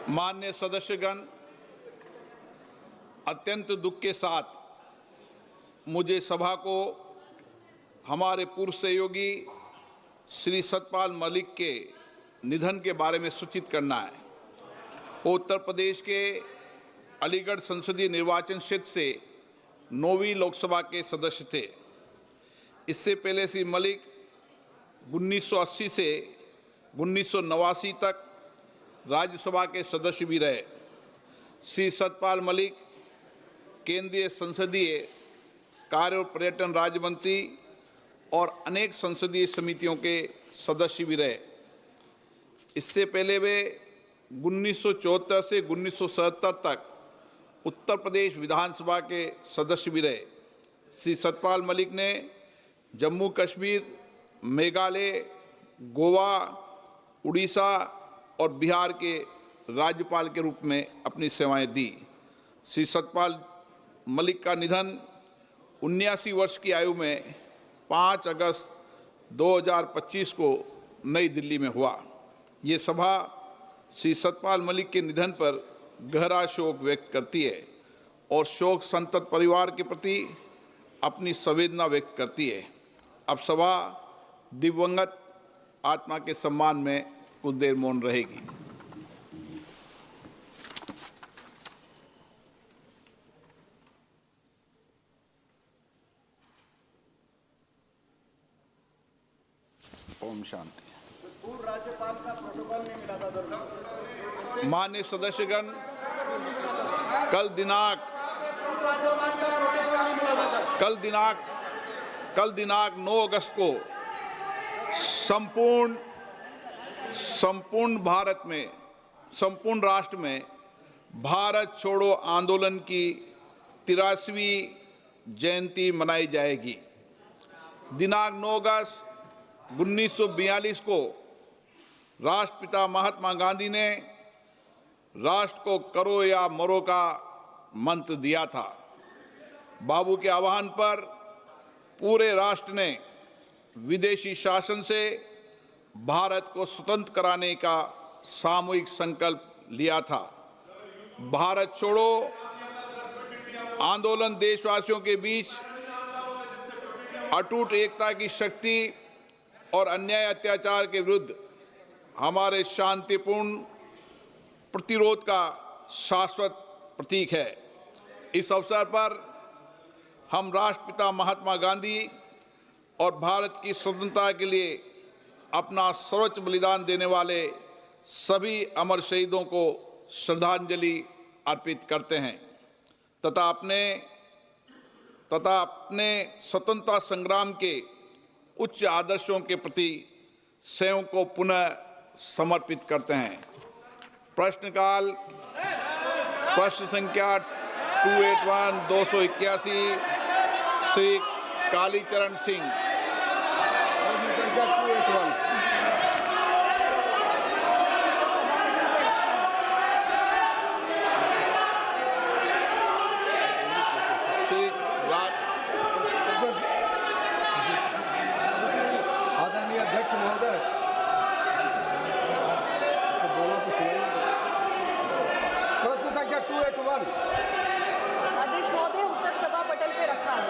माननीय सदस्यगण, अत्यंत दुख के साथ मुझे सभा को हमारे पूर्व सहयोगी श्री सतपाल मलिक के निधन के बारे में सूचित करना है। वो उत्तर प्रदेश के अलीगढ़ संसदीय निर्वाचन क्षेत्र से 9वीं लोकसभा के सदस्य थे। इससे पहले श्री मलिक 1980 से 1989 तक राज्यसभा के सदस्य भी रहे। श्री सतपाल मलिक केंद्रीय संसदीय कार्य और पर्यटन राज्य मंत्री और अनेक संसदीय समितियों के सदस्य भी रहे। इससे पहले वे 1974 से 1977 तक उत्तर प्रदेश विधानसभा के सदस्य भी रहे। श्री सतपाल मलिक ने जम्मू कश्मीर, मेघालय, गोवा, उड़ीसा और बिहार के राज्यपाल के रूप में अपनी सेवाएं दी। श्री सतपाल मलिक का निधन 79 वर्ष की आयु में 5 अगस्त 2025 को नई दिल्ली में हुआ। ये सभा श्री सतपाल मलिक के निधन पर गहरा शोक व्यक्त करती है और शोक संतप्त परिवार के प्रति अपनी संवेदना व्यक्त करती है। अब सभा दिवंगत आत्मा के सम्मान में कुछ देर मौन रहेगी। ओम शांति। पूर्व राज्यपाल का प्रोटोकॉल नहीं मिला था। माननीय सदस्यगण, कल दिनांक 9 अगस्त को संपूर्ण राष्ट्र में भारत छोड़ो आंदोलन की 83वीं जयंती मनाई जाएगी। दिनांक 9 अगस्त 1942 को राष्ट्रपिता महात्मा गांधी ने राष्ट्र को करो या मरो का मंत्र दिया था। बाबू के आह्वान पर पूरे राष्ट्र ने विदेशी शासन से भारत को स्वतंत्र कराने का सामूहिक संकल्प लिया था। भारत छोड़ो आंदोलन देशवासियों के बीच अटूट एकता की शक्ति और अन्याय अत्याचार के विरुद्ध हमारे शांतिपूर्ण प्रतिरोध का शाश्वत प्रतीक है। इस अवसर पर हम राष्ट्रपिता महात्मा गांधी और भारत की स्वतंत्रता के लिए अपना सर्वोच्च बलिदान देने वाले सभी अमर शहीदों को श्रद्धांजलि अर्पित करते हैं तथा अपने स्वतंत्रता संग्राम के उच्च आदर्शों के प्रति स्वयं को पुनः समर्पित करते हैं। प्रश्नकाल प्रश्न संख्या 281 श्री कालीचरण सिंह। आदरणीय अध्यक्ष महोदय, प्रश्न संख्या 281। अध्यक्ष महोदय, उत्तर सभा पटल पे रखा है।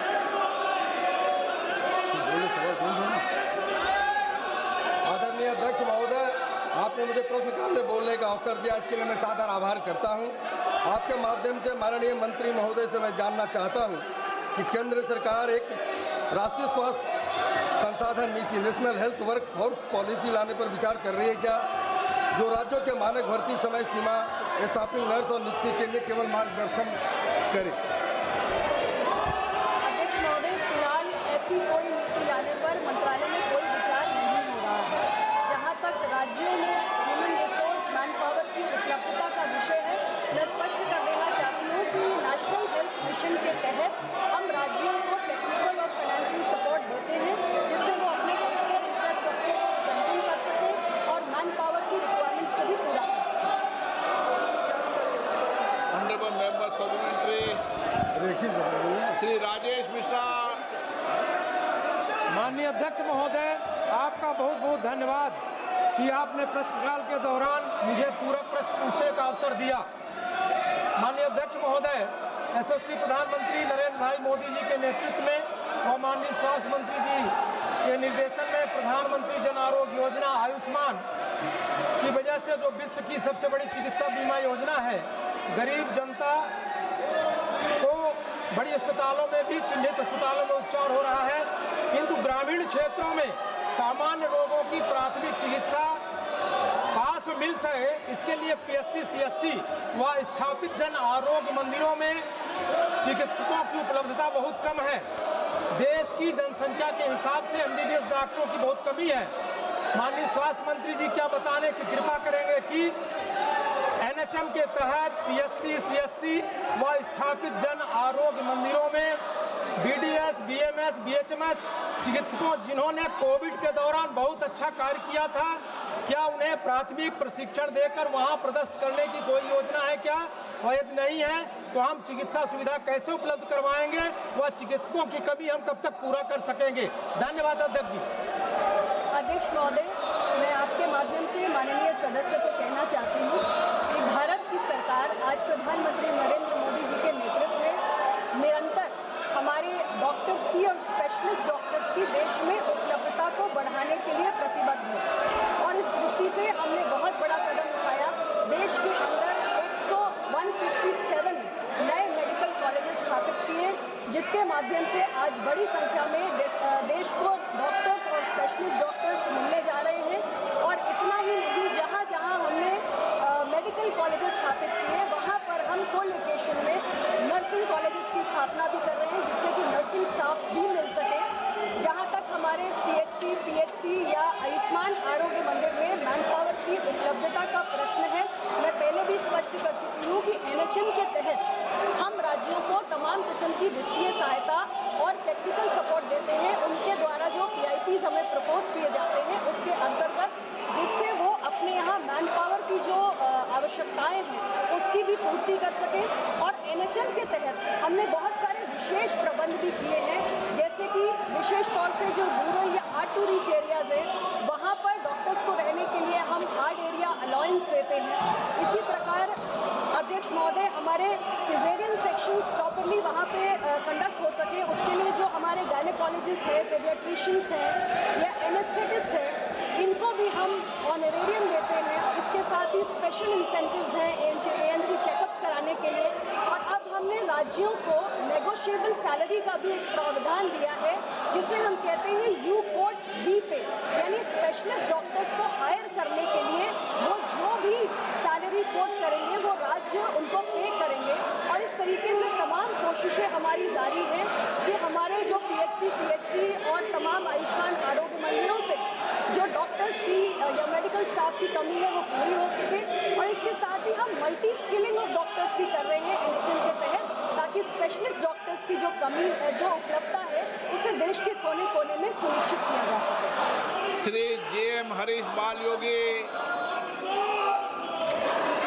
आदरणीय अध्यक्ष महोदय, आपने मुझे प्रश्नकाल में बोलने का अवसर दिया, इसके लिए मैं सादर आभार करता हूं। आपके माध्यम से माननीय मंत्री महोदय से मैं जानना चाहता हूं कि केंद्र सरकार एक राष्ट्रीय स्वास्थ्य संसाधन नीति national health work force policy लाने पर विचार कर रही है क्या, जो राज्यों के मानक भर्ती समय सीमा, स्टाफिंग नर्स और नियुक्ति के लिए केवल मार्गदर्शन करे। अध्यक्ष महोदय, फिलहाल ऐसी कोई नीति लाने पर मंत्रालय में कोई विचार नहीं हो रहा है। जहां तक राज्यों में ह्यूमन रिसोर्स मैन पावर की उपलब्धता का विषय है, मैं स्पष्ट कर देना चाहती हूँ कि नेशनल हेल्थ मिशन के तहत हम राज्यों को टेक्निकल और फाइनेंशियल सपोर्ट देते हैं, जिससे वो अपने हेल्थ इंफ्रास्ट्रक्चर को स्ट्रेंथन कर सके और मैन पावर की रिक्वायरमेंट्स को भी पूरा कर सके। Honourable member supplementary Shri Rajesh Mishra. माननीय अध्यक्ष महोदय, आपका बहुत बहुत धन्यवाद। कि आपने प्रश्नकाल के दौरान मुझे पूरा प्रश्न पूछने का अवसर दिया। माननीय अध्यक्ष महोदय, यशस्वी प्रधानमंत्री नरेंद्र भाई मोदी जी के नेतृत्व में और माननीय स्वास्थ्य मंत्री जी के निर्देशन में प्रधानमंत्री जन आरोग्य योजना आयुष्मान की वजह से जो विश्व की सबसे बड़ी चिकित्सा बीमा योजना है, गरीब जनता को बड़ी अस्पतालों में भी, चिन्हित अस्पतालों में उपचार हो रहा है, किंतु ग्रामीण क्षेत्रों में सामान्य रोगों की प्राथमिक चिकित्सा पास में मिल सके, इसके लिए पीएचसी, सीएचसी व स्थापित जन आरोग्य मंदिरों में चिकित्सकों की उपलब्धता बहुत कम है। देश की जनसंख्या के हिसाब से एमबीबीएस डॉक्टरों की बहुत कमी है। माननीय स्वास्थ्य मंत्री जी क्या बताने की कृपा करेंगे कि एनएचएम के तहत पीएचसी, सीएचसी व स्थापित जन आरोग्य मंदिरों में बीडीएस, बीएमएस, बीएचएमएस चिकित्सकों जिन्होंने कोविड के दौरान बहुत अच्छा कार्य किया था, क्या उन्हें प्राथमिक प्रशिक्षण देकर वहां पदस्थ करने की कोई योजना है क्या? और यदि नहीं है तो हम चिकित्सा सुविधा कैसे उपलब्ध करवाएंगे? वह चिकित्सकों की कमी हम कब तक पूरा कर सकेंगे? धन्यवाद अध्यक्ष जी। अध्यक्ष महोदय, मैं आपके माध्यम से माननीय सदस्य को कहना चाहती हूँ कि भारत की सरकार आज प्रधानमंत्री नरेंद्र मोदी जी के नेतृत्व में निरंतर हमारे डॉक्टर्स की और स्पेशलिस्ट डॉक्टर्स की देश में उपलब्धता को बढ़ाने के लिए प्रतिबद्ध है और इस दृष्टि से हमने बहुत बड़ा कदम उठाया। देश के अंदर 157 नए मेडिकल कॉलेजेस स्थापित किए, जिसके माध्यम से आज बड़ी संख्या में देश को डॉक्टर्स और स्पेशलिस्ट डॉक्टर्स मिलने जा रहे हैं। और इतना ही नहीं, जहाँ जहाँ हमने मेडिकल कॉलेजेस स्थापित किए, वहाँ पर हम को-लोकेशन में नर्सिंग कॉलेजेस की स्थापना भी कर रहे हैं, जिससे कि नर्सिंग स्टाफ भी मिल सके। जहाँ तक हमारे सीएचसी, पीएचसी या आयुष्मान आरोग्य मंदिर में मैन पावर की उपलब्धता का प्रश्न है, मैं पहले भी स्पष्ट कर चुकी हूँ कि एनएचएम के तहत हम राज्यों को तमाम किस्म की वित्तीय सहायता और टेक्निकल सपोर्ट देते हैं। उनके द्वारा जो पीआईपीज हमें प्रपोज किए जाते हैं उसके अंतर्गत, जिससे वो अपने यहाँ मैन पावर की जो आवश्यकताएं हैं उसकी भी पूर्ति कर सकें। और एनएचएम के तहत हमने बहुत सारे विशेष प्रबंध भी किए हैं, जैसे कि विशेष तौर से जो रूरल या हार्ड टू रीच एरियाज है, वहाँ पर डॉक्टर्स को रहने के लिए हम हार्ड एरिया अलाउंस देते हैं। इसी प्रकार अध्यक्ष महोदय, हमारे सिजेरियन सेक्शंस प्रॉपरली वहाँ पे कंडक्ट हो सके, उसके लिए जो हमारे गायनेकोलॉजिस्ट हैं, पेडियाट्रिशियंस हैं या एनेस्थेटिस्ट हैं, इनको भी हम ऑनरेरियम देते हैं। इसके साथ ही स्पेशल इंसेंटिव्स हैं एएनसी चेकअप्स कराने के लिए। और अब हमने राज्यों को नेगोशिएबल सैलरी का भी एक प्रावधान दिया है, जिसे हम कहते हैं यू कोड वी पे, यानी स्पेशलिस्ट डॉक्टर्स को हायर करने के लिए वो जो भी सैलरी कोड करेंगे वो राज्य उनको पे करेंगे। और इस तरीके से तमाम कोशिशें हमारी जारी हैं कि हमारे जो पीएचसी, सीएचसी और तमाम आयुष्मान आरोग्य मंदिरों पे जो डॉक्टर्स की या मेडिकल स्टाफ की कमी है वो पूरी हो सके। और इसके साथ ही हम मल्टी स्किलिंग ऑफ डॉक्टर्स भी कर रहे हैं एनएचएम के तहत, ताकि स्पेशलिस्ट डॉक्टर्स की जो कमी है, जो उपलब्धता है, उसे देश के कोने कोने में सुनिश्चित किया जा सके। श्री जेएम हरीश बाल योगी।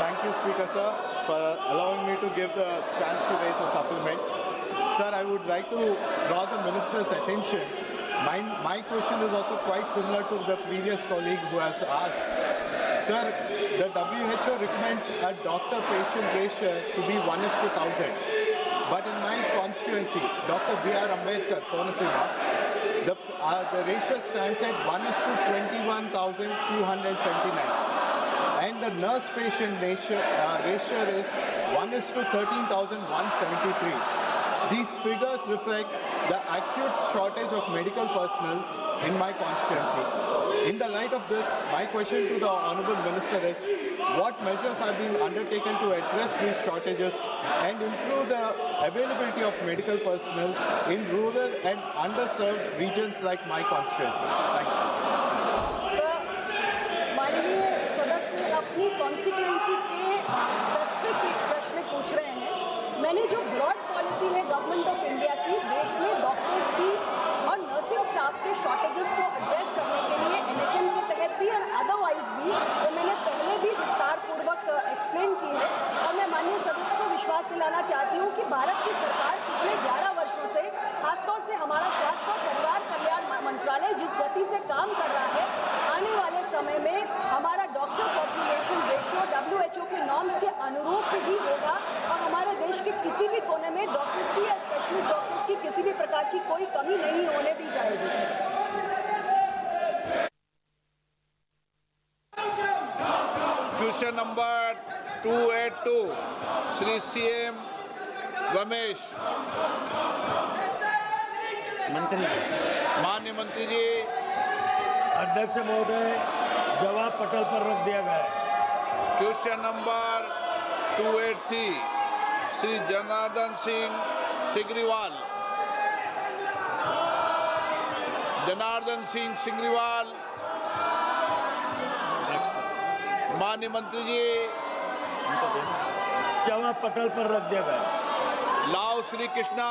Thank you, Speaker, sir, for allowing me to give the chance to raise a supplement. Sir, I would like to draw the Minister's attention. My question is also quite similar to the previous colleague who has asked. Sir, the WHO recommends a doctor-patient ratio to be 1:1000. But in my constituency, Dr. B.R. Ambedkar, Konaseema, the ratio stands at 1:21,279. And the nurse-patient ratio is 1:13,173. These figures reflect the acute shortage of medical personnel in my constituency. In the light of this, my question to the Honourable Minister is, what measures have been undertaken to address these shortages and improve the availability of medical personnel in rural and underserved regions like my constituency? Thank you. अपनी constituency के specific एक प्रश्न पूछ रहे हैं। मैंने जो broad policy है गवर्नमेंट ऑफ इंडिया की, देश में डॉक्टर्स की और नर्सिंग स्टाफ के शॉर्टेजेस को एड्रेस करने के लिए एनएचएम के तहत भी और अदरवाइज भी, तो मैंने पहले भी विस्तार पूर्वक एक्सप्लेन की है। और मैं माननीय सदस्य को विश्वास दिलाना चाहती हूँ कि भारत की सरकार पिछले 11 वर्षों से, खासतौर से हमारा स्वास्थ्य और परिवार कल्याण मंत्रालय जिस गति से काम कर रहा है, आने वाले समय में अनुरूप ही होगा और हमारे देश के किसी भी कोने में डॉक्टर्स की या स्पेशलिस्ट डॉक्टर्स की किसी भी प्रकार की कोई कमी नहीं होने दी जाएगी। Question number 282 Shri CM Ramesh. मंत्री, माननीय मंत्री जी। अध्यक्ष महोदय, जवाब पटल पर रख दिया गया है। Question number 283 Shri Janardan Singh Sigriwal. जनार्दन सिंह सिग्रीवाल। माननीय मंत्री जी। जवाब पटल पर रख दिया गया है। लाओ Shri Krishna.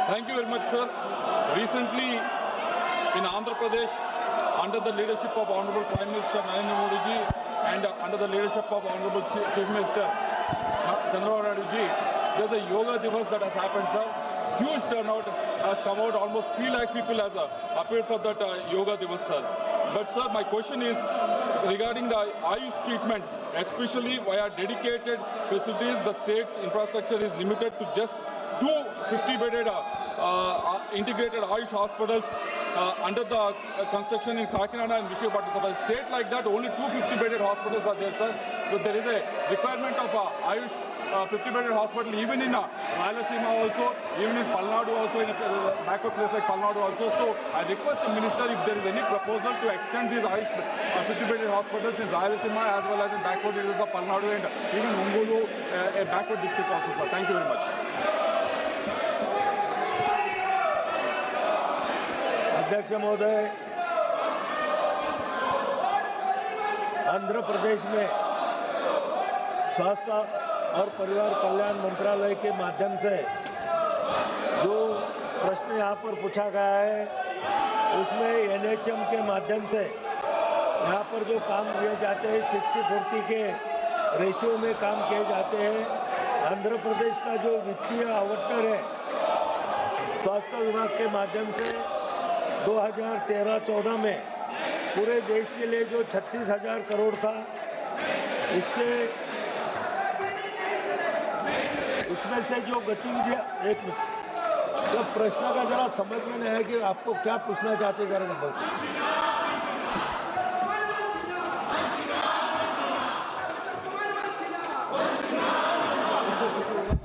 Thank you very much, sir. Recently, in Andhra Pradesh, under the leadership of Honorable Prime Minister Narendra Modi ji and under the leadership of Honorable Chief Minister Chandrababu Naidu ji, there's a Yoga Divas that has happened, sir. Huge turnout has come out. Almost 3 lakh people has appeared for that Yoga Divas, sir. But, sir, my question is regarding the Ayush treatment, especially via dedicated facilities. The state's infrastructure is limited to just 2 50-bedded integrated Ayush hospitals under the construction in Kakinada and Visakhapatnam. So, for a state like that, only 2 50-bedded hospitals are there, sir. So, there is a requirement of Ayush 50-bedded hospital even in Rayalaseema also, even in Palnadu also, in a backward place like Palnadu also. So, I request the minister if there is any proposal to extend these Ayush 50-bedded hospitals in Rayalaseema as well as in backward areas of Palnadu and even Ongolu, a backward district also, sir. Thank you very much. अध्यक्ष महोदय, आंध्र प्रदेश में स्वास्थ्य और परिवार कल्याण मंत्रालय के माध्यम से जो प्रश्न यहाँ पर पूछा गया है उसमें एनएचएम के माध्यम से यहाँ पर जो काम किए जाते हैं 60-40 के रेशियो में काम किए जाते हैं। आंध्र प्रदेश का जो वित्तीय आवंटन है स्वास्थ्य विभाग के माध्यम से 2013-14 में पूरे देश के लिए जो 36,000 करोड़ था उसमें से जो गतिविधियाँ एक मिनट तो प्रश्न का जरा समझ में नहीं है कि आपको क्या पूछना चाहते हैं जरा बोलिए।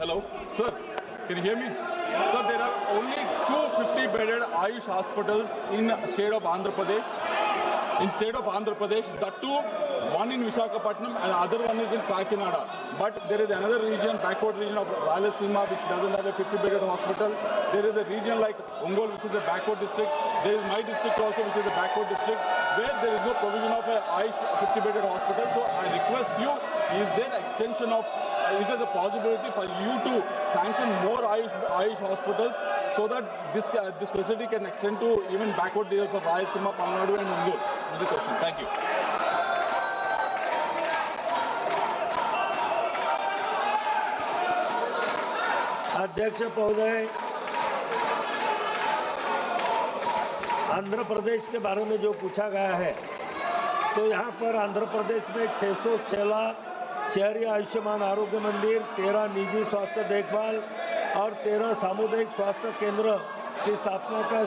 Hello, sir. Can you hear me? Sir, there are only 2 50-bedded Ayush hospitals in state of Andhra Pradesh. In state of Andhra Pradesh, that too, one in Visakhapatnam and the other one is in Kakinada. But there is another region, backward region of Rayalaseema, which doesn't have a 50-bedded hospital. There is a region like Ongole, which is a backward district. There is my district also, which is a backward district, where there is no provision of a Ayush 50-bedded hospital. So I request you, is there extension of is there the possibility for you to sanction more Ayush hospitals so that this facility can extend to even backward areas of Rayalaseema, Palnadu and Ongole? This is the question. Thank you. अध्यक्ष महोदय, आंध्र प्रदेश के बारे में जो पूछा गया है तो यहाँ पर आंध्र प्रदेश में 616 शहरी आयुष्मान आरोग्य मंदिर, 13 निजी स्वास्थ्य देखभाल और 13 सामुदायिक स्वास्थ्य केंद्र की स्थापना का